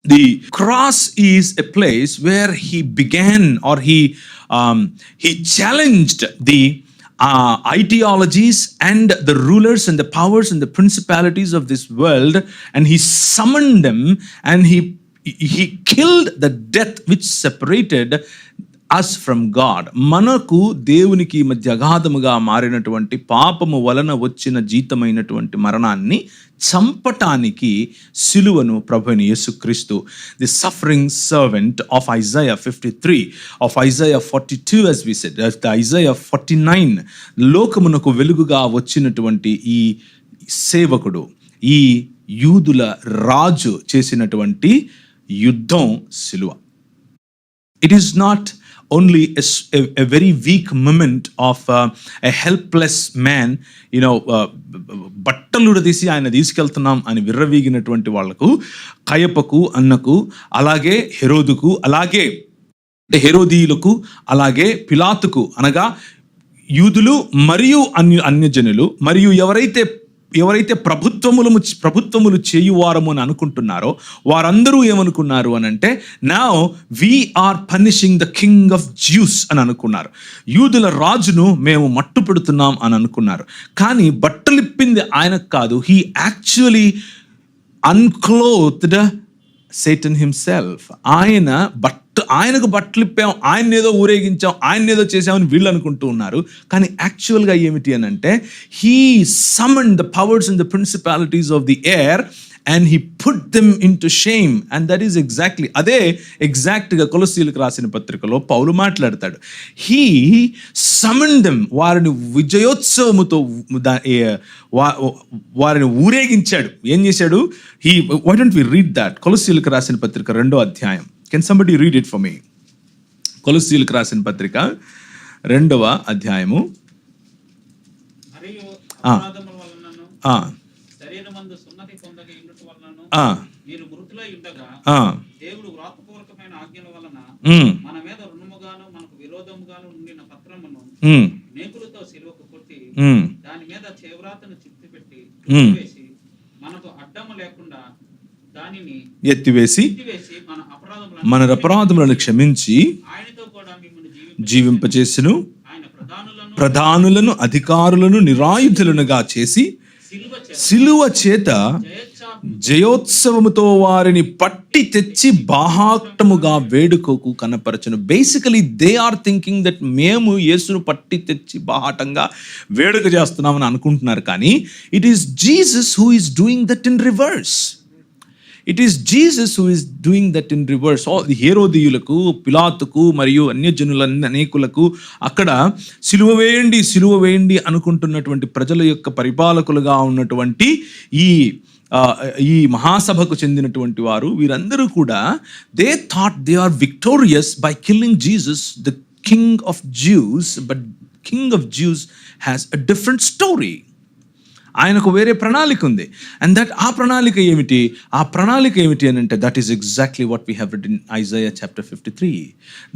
The cross is a place where he began, or he challenged the ideologies and the rulers and the powers and the principalities of this world, and he summoned them, and he killed the death which separated us from God. మనకు దేవునికి మధ్య అగాధముగా మారినటువంటి పాపము వలన వచ్చిన జీతమైనటువంటి మరణాన్ని చంపటానికి సిలువను ప్రభువైన యేసుక్రీస్తు, the suffering servant of Isaiah 53, of Isaiah 42, as we said, Isaiah 49, లోకమునకు వెలుగుగా వచ్చినటువంటి ఈ సేవకుడు, ఈ యూదుల రాజు చేసినటువంటి యుద్ధం సిలువ. It is not only a very weak moment of a helpless man, బట్టలు తీసి ఆయన తీసుకెళ్తున్నాం అని విర్రవీగినటువంటి వాళ్లకు, కయపకు, అన్నకు, అలాగే హెరోదుకు, అలాగే హెరోదీయులకు, అలాగే పిలాతుకు, అనగా యూదులు మరియు అన్యజనులు, మరియు ఎవరైతే ప్రభుత్వములు చేయువారము అని అనుకుంటున్నారో వారందరూ ఏమనుకున్నారు అని అంటే, now we are punishing the king of Jews అని అనుకున్నారు. యూదుల రాజును మేము మట్టు పెడుతున్నాం అని అనుకున్నారు. కానీ బట్టలిప్పింది ఆయనకు కాదు. He actually unclothed Satan himself. ఆయనకు బట్టలు ఇప్పాం, ఆయన ఏదో ఊరేగించాం, ఆయన ఏదో చేసామని వీళ్ళు అనుకుంటూ ఉన్నారు. కానీ యాక్చువల్గా ఏమిటి అని అంటే, he summoned the powers and the principalities of the air and he put them into shame. And that is exactly, అదే ఎగ్జాక్ట్గా కొలస్సీలకు రాసిన పత్రికలో పౌలు మాట్లాడతాడు. He summoned them, వారిని విజయోత్సవముతో వారిని ఊరేగించాడు. ఏం చేశాడు? Why don't we read that? కొలస్సీలకు రాసిన పత్రిక 2వ అధ్యాయం. Can somebody read it for me? కొలస్సీలకు రాసిన పత్రిక 2వ అధ్యాయము. మీరు మృతులై ఉండగా దేవుడు వ్రాతపూర్వకమైన ఆజ్ఞల వలన మన మీద రుణముగాను మనకు విరోధముగాను ఉండిన పత్రమును మేకులతో సిలువకు కొట్టి దాని మీద చేవ్రాతను చిత్తిపెట్టి వేసి మనకు అడ్డము లేకుండా దానిని ఎత్తివేసి మన అపరాధములను క్షమించి ఆయనతో కూడా మిమ్మల్ని జీవింపచేసెను. ఆయన ప్రధానులను అధికారులను నిరాయుధులనుగా చేసి సిలువ చేత జయోత్సవముతో వారిని పట్టి తెచ్చి బాహాటముగా వేడుకకు కనపరచను. Basically they are thinking that మేము యేసును పట్టి తెచ్చి బాహాటంగా వేడుక చేస్తున్నామని అనుకుంటున్నారు. కానీ it is Jesus who is doing that in reverse. It is Jesus who is doing that in reverse. హేరోదీయులకు, పిలాతుకు మరియు అన్యజనుల అనేకులకు అక్కడ సిలువ వేయండి అనుకుంటున్నటువంటి ప్రజల యొక్క పరిపాలకులుగా ఉన్నటువంటి ఈ మహాసభకు చెందినటువంటి వారు, వీరందరూ కూడా they thought they are victorious by killing Jesus, the king of Jews. But king of Jews has a different story. ఆయనకు వేరే ప్రణాళిక ఉంది. అండ్ ఆ ప్రణాళిక ఏమిటి అని అంటే, that is exactly what we have read in Isaiah chapter 53.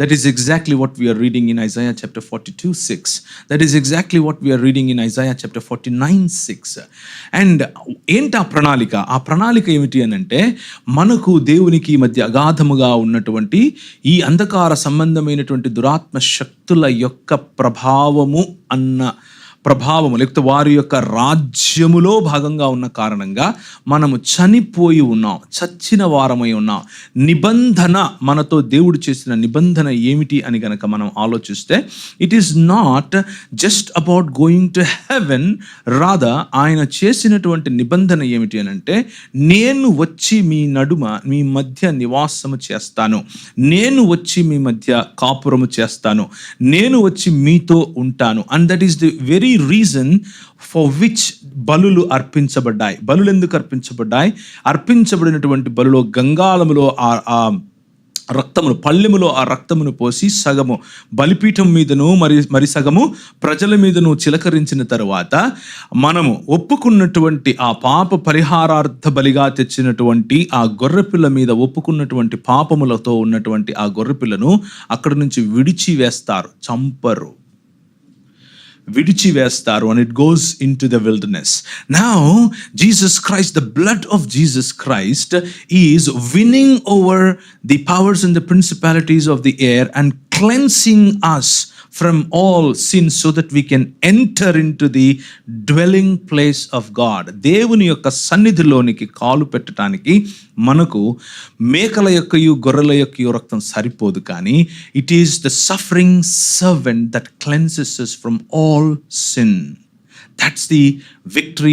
That is exactly what we are reading in Isaiah chapter 42:6. That is exactly what we are reading in Isaiah chapter 49:6. And ఏంటి ఆ ప్రణాళిక ఏమిటి అని అంటే, మనకు దేవునికి మధ్య అగాధముగా ఉన్నటువంటి ఈ అంధకార సంబంధమైనటువంటి దురాత్మ శక్తుల యొక్క ప్రభావము లేకపోతే వారి యొక్క రాజ్యములో భాగంగా ఉన్న కారణంగా మనము చనిపోయి ఉన్నాం, చచ్చిన వారమై ఉన్నాం. నిబంధన, మనతో దేవుడు చేసిన నిబంధన ఏమిటి అని గనక మనం ఆలోచిస్తే, it is not just about going to heaven. Rather ఆయన చేసినటువంటి నిబంధన ఏమిటి అని అంటే, నేను వచ్చి మీ నడుమ మీ మధ్య నివాసము చేస్తాను, నేను వచ్చి మీ మధ్య కాపురము చేస్తాను, నేను వచ్చి మీతో ఉంటాను. And that is the very reason for which బలులు అర్పించబడ్డాయి. బలులు ఎందుకు అర్పించబడినటువంటి బలులో గంగాళములో పళ్ళెములో ఆ రక్తమును పోసి సగము బలిపీఠం మీదను మరి సగము ప్రజల మీదను చిలకరించిన తరువాత, మనము ఒప్పుకున్నటువంటి ఆ పాప పరిహారార్థ బలిగా తెచ్చినటువంటి ఆ గొర్రెపిల్ల మీద ఒప్పుకున్నటువంటి పాపములతో ఉన్నటువంటి ఆ గొర్రెపిల్లను అక్కడి నుంచి విడిచి వేస్తారు, చంపరు. విడిచివేస్తారు, and it goes into the wilderness. Now Jesus Christ, the blood of Jesus Christ is winning over the powers and the principalities of the air and cleansing us from all sin so that we can enter into the dwelling place of God. దేవుని యొక్క సన్నిధిలోనికి కాలు పెట్టడానికి మనకు మేకల యొక్కయు గొర్రెల యొక్కయు రక్తం సరిపోదు, కానీ it is the suffering servant that cleanses us from all sin. That's the victory